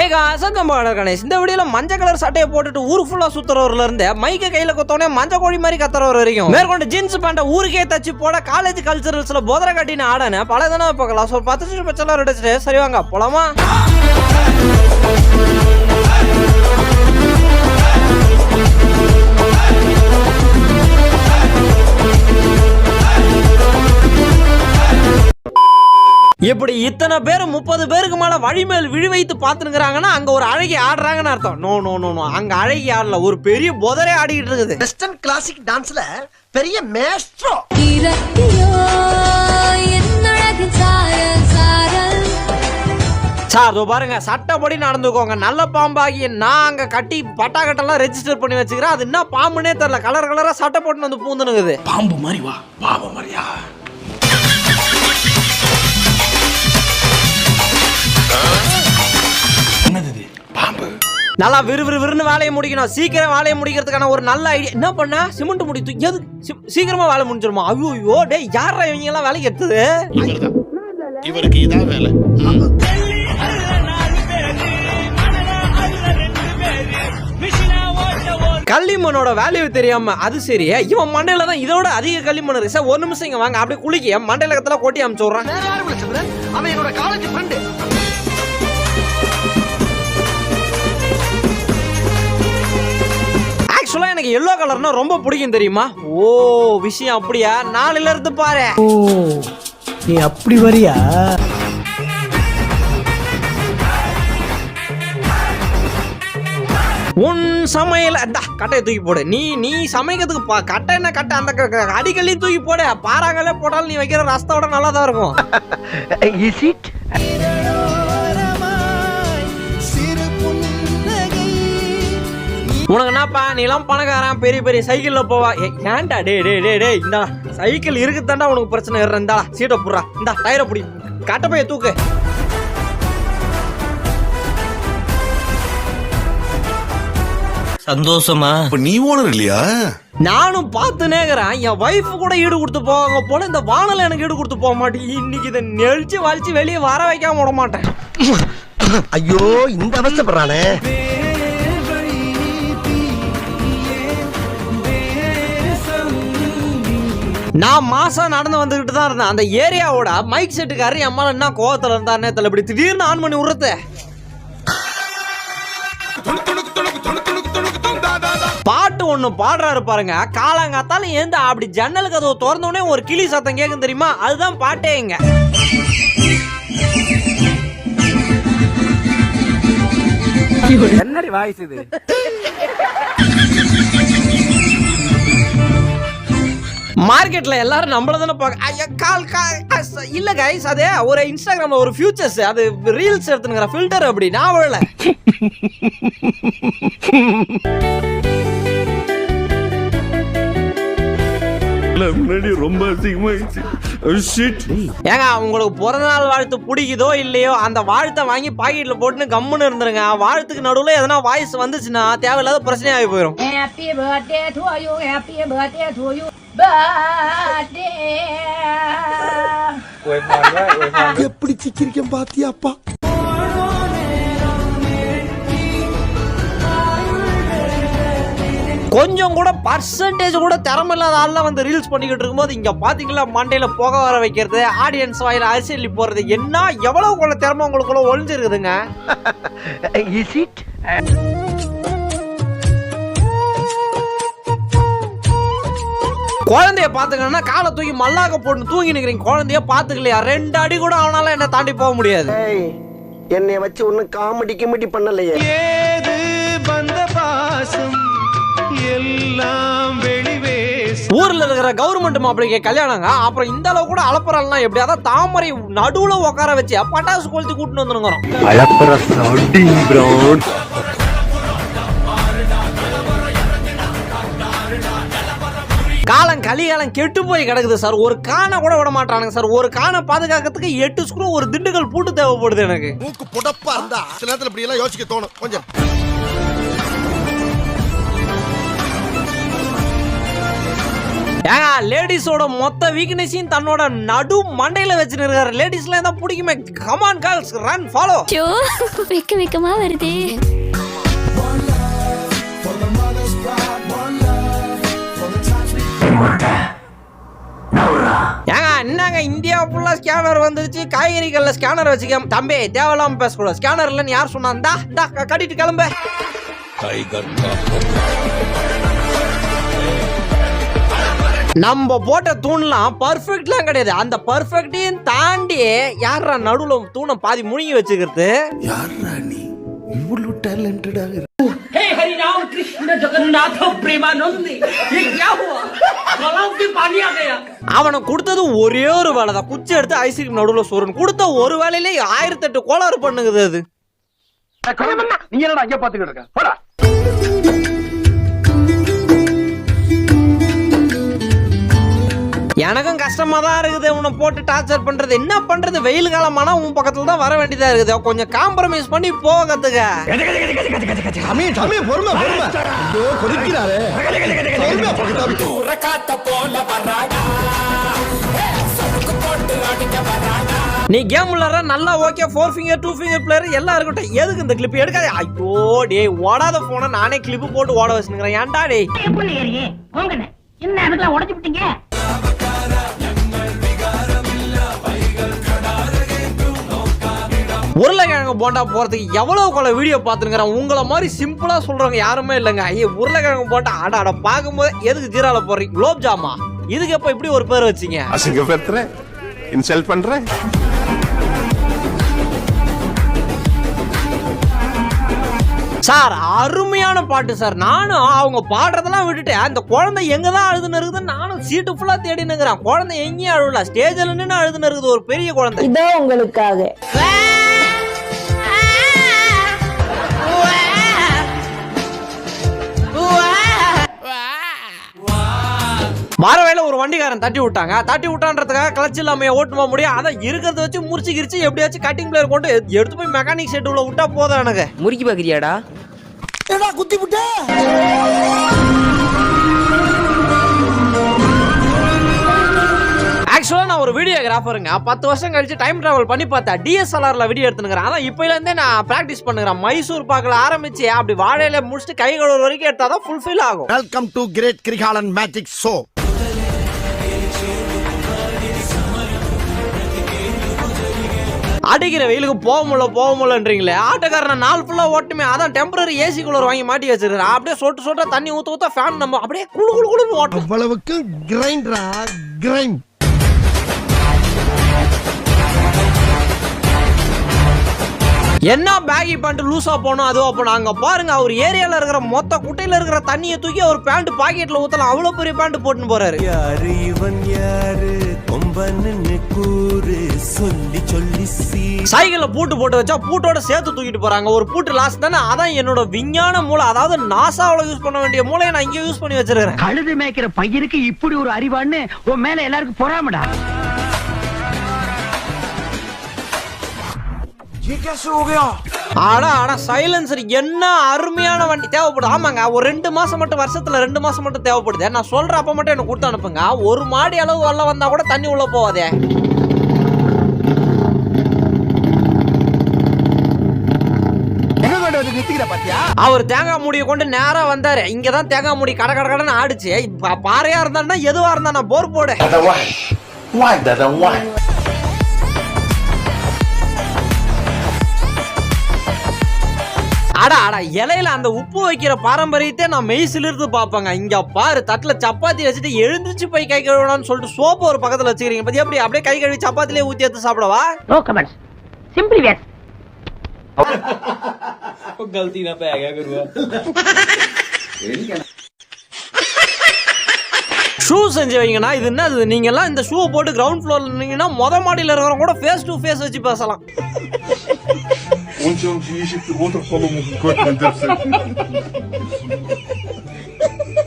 கணேஷ் இந்த வீடியோல மஞ்சள் கலர் சட்டையை போட்டுட்டு ஊர் ஃபுல்லா சுத்துறவர்ல இருந்து மைக்க கையில கொத்தோனே மஞ்சள் கோழி மாதிரி கத்துறவர் வரைக்கும் மேற்கொண்டு ஜீன்ஸ் பேண்ட ஊருக்கே தச்சு போட காலேஜ் கல்ச்சரல்ஸ்ல போதரை கட்டின ஆடன பல தினம் பார்க்கலாம். 10 நிமிஷம் பச்சலாம் அடிச்சுட்டு சரி வாங்க போலாமா. இப்படி இத்தனை பேர் 30 பேருக்கு மேல வழிமேல் விழி வைத்து பாத்துக்கிறாங்கன்னா அங்க ஒரு அழகி ஆடுறாங்கன்னு அர்த்தம். நோ நோ நோ நோ, அங்க அழகி ஆடல, ஒரு பெரிய போதரே ஆடிட்டு இருக்குது. வெஸ்டர்ன் கிளாசிக் டான்ஸ்ல பெரிய மேஸ்ட்ரோ. சார் பாருங்க, சட்டப்படி நடந்துக்கோங்க. நல்ல பாம்பாகி நான் அங்க கட்டி பட்டாக்கட்டெல்லாம் ரெஜிஸ்டர் பண்ணி வச்சுக்கிறேன். அது என்ன பாம்புனே தெரியல, கலர் கலரா சட்டை போட்டு வந்து பூந்துனுக்குது. பாம்பு மாதிரி வா, பாம்பு மாதிரியா? என்னது பாம்பு? நல்லா விறுவிறுன்னு வேலையை முடிக்கணும். சீக்கிரம் வேலையை முடிக்கிறதுக்கான ஒரு நல்ல ஐடியா என்ன பண்ண, சிமெண்ட் முடி தூக்கி சீக்கிரமா வேலை முடிஞ்சிருமா? ஐயோ டே, யாரா இவங்க எல்லாம் வேலைக்கு எடுத்தது? இவருக்கு இதான் வேலை. களிமண்ணோட வேல்யூ தெரியாம அது சரி, இவன் மண்டையில தான் இதோட அதிக களிமண் இருக்கு. சார் ஒரு நிமிஷம் இங்க வாங்க, அப்படியே குளிக்க மண்டையில கத்தல கொட்டி அமுச்சு விடுறான். அவன் என்னோட காலேஜ் ஃப்ரெண்டு. ஆக்சுவலா எனக்கு எல்லோ கலர்னா ரொம்ப பிடிக்கும் தெரியுமா? ஓ விஷயம் அப்படியா? நாளையில இருந்து பாரு. ஓ நீ அப்படி வரியா? உன் சமையல கட்டையை தூக்கி போடு. நீ சமைக்கிறதுக்கு கட்டை என்ன கட்டை, அந்த அடிக்கல்லையும் தூக்கி போடு. பாறாங்கல்ல போட்டாலும் நீ வைக்கிற ரசத்தோட நல்லா தான் இருக்கும். உனக்கு என்னப்பா, நீ எல்லாம் பணக்காரன், பெரிய பெரிய சைக்கிள்ல போவா. ஏன்டா டே டே டே டே, இந்த சைக்கிள் இருக்குதாண்டா உனக்கு பிரச்சனை. இருந்தா சீட்டை புடுறா, இந்த டயரை புடி, கட்டை போய் தூக்கு. சந்தோஷமா? நீ ஓனர் இல்லையா? நானும் பார்த்து நேக்கிறேன். என் வைஃப் கூட ஈடு கொடுத்து போவாங்க போல, இந்த வானல எனக்கு ஈடு கொடுத்து போக மாட்டேன். இன்னைக்கு இதை நெளிச்சு வலிச்சு வெளியே வர வைக்காம விட மாட்டேன். ஐயோ இந்த அவசப்படுறானே. நான் மாசம் நடந்து வந்துகிட்டு தான் இருந்தேன். அந்த ஏரியாவோட மைக் செட்டுக்காரர் என் மேல என்ன கோவத்துல இருந்தானே தெரியல, இப்படி திடீர்னு ஆன் பண்ணி விடுறது. பாட்டு ஒண்ணு பாடுறாரு பாருங்க, காலங்காத்தாலும் ஏந்து அப்படி ஜன்னல் கதவு திறந்தோடனே ஒரு கிளி சத்தம் கேட்கும் தெரியுமா? அதுதான் பாட்டே. இங்க என்னடி வாய்ஸ் இது? மார்க்கெட்ல எல்லாரும் நம்மள தானே இல்ல கைஸ், அதே ஒரு இன்ஸ்டாகிராம்ல ஒரு ஃபியூச்சர்ஸ், அது ரீல்ஸ் எடுத்துங்கிற ஃபில்டர் அப்படி நான் விழல. ரொம்ப ஏங்க, உங்களுக்கு பிறந்த நாள் வாழ்த்து பிடிக்குதோ இல்லையோ, அந்த வாழ்த்தை வாங்கி பாக்கெட்ல போட்டுன்னு கம்முன்னு இருந்துருங்க. வாழ்த்துக்கு நடுவுல எதனா வாய்ஸ் வந்துச்சுன்னா தேவையில்லாத பிரச்சனை ஆகி போயிடும். எப்படி சிக்கிரிக்கம் பாத்தியாப்பா? கொஞ்சம் கூட பர்சன்டேஜ் கூட திறமை இல்லாத ஆள்லாம் வந்து ரீல்ஸ் பண்ணிக்கிட்டு இருக்கும்போது இங்க பாத்தீங்களா மண்டையில புகை வர வைக்கிறது, ஆடியன்ஸ் வாயில அரசியல் போறது, என்ன எவ்வளவு கொள்ள திறமை உங்களுக்குள்ள ஒளிஞ்சிருக்குதுங்க. குழந்தைய பாத்துக்கணும்னா காலை தூக்கி மல்லாக்க போட்டு தூங்கி நிக்கிறீங்க. குழந்தைய பாத்துக்கலையா? 2 அடி கூட அவனால என்ன தாண்டி போக முடியாது. என்னைய வச்சு ஒன்னும் காமெடி கிமெடி பண்ணலையே. ஏது வந்த பாசம் எல்லாம் வெளிவேஸ். ஊர்ல இருக்கிற கவர்மெண்ட் மாப்பிளைக்கு கல்யாணங்க, அப்புறம் இந்த அளவு கூட அலப்பறலாம் எப்படி? அதான் தாமரை நடுவுல உட்கார வச்சு பட்டாசு கொளுத்தி கூட்டிட்டு வந்துருங்கிறோம். காலம் கலிகாலம் கெட்டு போய் கிடக்குது சார். ஒரு காணை கூட விட மாட்டானுங்க சார். ஒரு காணை பாதுகாக்கிறதுக்கு 8 ஸ்க்ரூ ஒரு திண்டுக்கல் பூட்டு தேவைப்படுது எனக்கு. மூக்கு புடப்பா இருந்தா சில நேரத்துல இப்படி எல்லாம் யோசிக்க தோணும் கொஞ்சம். ஏங்க லேடிஸோட மொத்த வீக்னஸையும் தன்னோட நடு மண்டையில வச்சுன்னு இருக்காரு. லேடிஸ்ல தான் பிடிக்குமே. Come on girls run follow. வெக்கமா வருது. ஏங்க என்னங்க இந்தியா ஃபுல்லா ஸ்கேனர் வந்துருச்சு. காய்கறிகள்ல ஸ்கேனர் வச்சுக்க தம்பி. தேவையில்லாம பேசக்கூடாது. ஸ்கேனர் இல்லைன்னு யார் சொன்னா? கட்டிட்டு கிளம்பு. நம்ம போட்ட தூண்லாம் பர்ஃபெக்ட்லாம் கிடையாது. அந்த பர்ஃபெக்டையும் தாண்டி யாரா நடுவுல தூணை பாதி முழுங்கி வச்சுக்கிறது? யாரா நீ இவ்வளவு டேலண்டடாக? அவனை கொடுத்தது ஒரே ஒரு வேலை தான். குச்சி எடுத்து ஐஸ்கிரீம் நடுவுல சோறுன்னு கொடுத்த ஒரு வேலையிலே 1008 கோளாறு பண்ணுங்குது அது. நீ என்னடா அங்க பாத்துக்கிட்டு இருக்க? போடா. எனக்கும் கஷ்டமா தான் இருக்குது உன்னை போட்டு டார்ச்சர் பண்றது. என்ன பண்றது? வெயில் காலமானா உன் பக்கத்துல தான் வர வேண்டியதா இருக்குது. கொஞ்சம் காம்ப்ரமைஸ் பண்ணி போக கத்துக்க. நீ கேம் விளையாடுற நல்லா ஓகே. 4 ஃபிங்கர் 2 ஃபிங்கர் பிளேயர் எல்லாம் இருக்கட்டும். எதுக்கு இந்த கிளிப் எடுக்காது? ஐயோ டே ஓடாத போன நானே கிளிப் போட்டு ஓட வச்சுக்கிறேன். ஏன்டா டே என்ன அதுக்கெல்லாம் உடைச்சு விட்டீங்க? உருளைக்கிழங்கு போண்டா போறதுக்கு எவ்வளவு கொள்ள வீடியோ பார்த்துருக்கிறேன். உங்களை மாதிரி சிம்பிளா சொல்றவங்க யாருமே இல்லைங்க. ஐயோ உருளைக்கிழங்கு போண்டா அட பார்க்கும்போது எதுக்கு ஜீரால போடுறீங்க? குலோப் ஜாமா இதுக்கு எப்ப இப்படி ஒரு பேர் வச்சீங்க? அசிங்கப்படுத்துறேன், இன்சல்ட் பண்றேன். சார் அருமையான பாட்டு சார். நானும் அவங்க பாடுறதெல்லாம் விட்டுட்டு அந்த குழந்தை எங்க தான் அழுதுன்னு இருக்குதுன்னு நானும் சீட்டு ஃபுல்லா தேடினுங்கிறேன். குழந்தை எங்கேயும் அழுவல, ஸ்டேஜ்ல நின்று அழுதுன்னு இருக்குது ஒரு பெரிய குழந்தை. இதோ உங்களுக்காக. மரவேல ஒரு வண்டிக்காரன் தட்டி விட்டாங்க. தட்டி விட்டான்றதுக்காக கிளச் இல்லாம ஓட்டுமா முடியும்? அதான் இருக்கிறத வச்சு முறிச்சு கிரிச்சு எப்படியாச்சும் கட்டிங் பிளேயர் கொண்டு எடுத்து போய் மெக்கானிக் செட் உள்ள விட்டா போதும். எனக்கு முறுக்கி பாக்குறியாடா? குத்தி விட்ட ஆக்சுவலா நான் ஒரு வீடியோகிராஃபருங்க. 10 வருஷம் கழிச்சு டைம் டிராவல் பண்ணி பார்த்தேன். டிஎஸ்எல்ஆர்ல வீடியோ எடுத்துக்கிறேன். அதான் இப்பல இருந்தே நான் பிராக்டிஸ் பண்ணுறேன். மைசூர் பாக்கல ஆரம்பிச்சு அப்படி வாழையில முடிச்சுட்டு கை கழுவுற வரைக்கும் எடுத்தாதான் ஃபுல்ஃபில் ஆகும். Welcome to great Kirikalan magic show. அடிக்கிற வெயிலுக்கு போக முடியலன்றீங்களே. ஆட்டோக்காரனை நாள் ஃபுல்லா ஓட்டுமே. அதான் டெம்பரரி ஏசி கூலர் வாங்கி மாட்டி வச்சிருக்கேன். அப்படியே சொட்டு தண்ணி ஊத்த ஃபேன் நம்ம அப்படியே குளு குளு குளுன்னு ஓட்டும். அவ்வளவுக்கு கிரைண்டரா கிரைண்ட். என்ன பேகி பேண்ட் லூசா போனோம் அதுவா போனோம். அங்க பாருங்க அவர் ஏரியால இருக்கிற மொத்த குட்டையில இருக்கிற தண்ணியை தூக்கி அவர் பேண்ட் பாக்கெட்ல ஊத்தலாம். அவ்வளவு பெரிய பேண்ட் போட்டுன்னு போறாரு. யாரு இவன் யாரு கொம்பன்னு கூறு சொல்லி சொல்லி சைக்கிள்ல பூட்டு வச்சா பூட்டோட சேர்த்து தூக்கிட்டு போறாங்க. ஒரு பூட்டு லாஸ்ட் தானே. அதான் என்னோட விஞ்ஞான மூளை, அதாவது நாசாவில யூஸ் பண்ண வேண்டிய மூளையை நான் இங்க யூஸ் பண்ணி வச்சிருக்கேன். கழுது மேய்க்கிற பையனுக்கு இப்படி ஒரு அறிவான்னு உன் மேல எல்லாருக்கும் பொறாமடா. ஆனா சைலன்சர் என்ன அருமையான வண்டி தேவைப்படுது. ஆமாங்க ஒரு 2 மாசம் மட்டும், வருஷத்துல 2 மாசம் மட்டும் தேவைப்படுது. நான் சொல்ற அப்ப மட்டும் எனக்கு கொடுத்து அனுப்புங்க. ஒரு மாடி அளவு வெள்ள வந்தா கூட தண்ணி உள்ள போவாதே. அவர் தேங்காய் மூடியை கொண்டு நேரா வந்தாரு. இங்கதான் தேங்காய் மூடி கட கட கடன்னு ஆடிச்சு. பாறையா இருந்தா எதுவா இருந்தா நான் போர் போடு. அடா இலையில அந்த உப்பு வைக்கிற பாரம்பரியத்தை நான் மெய்சில இருந்து பாப்பாங்க. இங்க பாரு தட்டுல சப்பாத்தி வச்சுட்டு எழுந்திருச்சு போய் கை கழுவணும்னு சொல்லிட்டு சோப்பு ஒரு பக்கத்துல வச்சுக்கிறீங்க. பத்தி எப்படி அப்படியே கை கழுவி சப்பாத்திலே ஊத்தி எடுத்து சாப்பிடவா? நோ கமெண்ட்ஸ், சிம்பிளி வேர். गलती ना पे आ गया गुरुआ. ஷூ செஞ்சு வைங்கண்ணா. இது என்ன? நீங்க எல்லாம் இந்த ஷூ போட்டு கிரவுண்ட் ஃப்ளோர்ல இருந்தீங்கன்னா மொத மாடியில இருக்கிறவங்க கூட ஃபேஸ் டு ஃபேஸ் வச்சு பேசலாம்.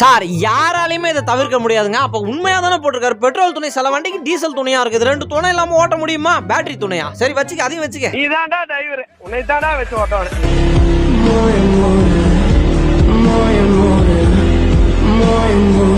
சார் யாராலையுமே இதை தவிர்க்க முடியாதுங்க. அப்ப உண்மையா தானே போட்டிருக்காரு. பெட்ரோல் துணை சில வண்டிக்கு டீசல் துணையா இருக்குது. 2 துணை இல்லாம ஓட்ட முடியுமா? பேட்டரி துணையா? சரி வச்சுக்க, அதையும் வச்சுக்க. நீதான்டா டிரைவர், உன்னை தான்டா வச்சு ஓட்டணும். more and more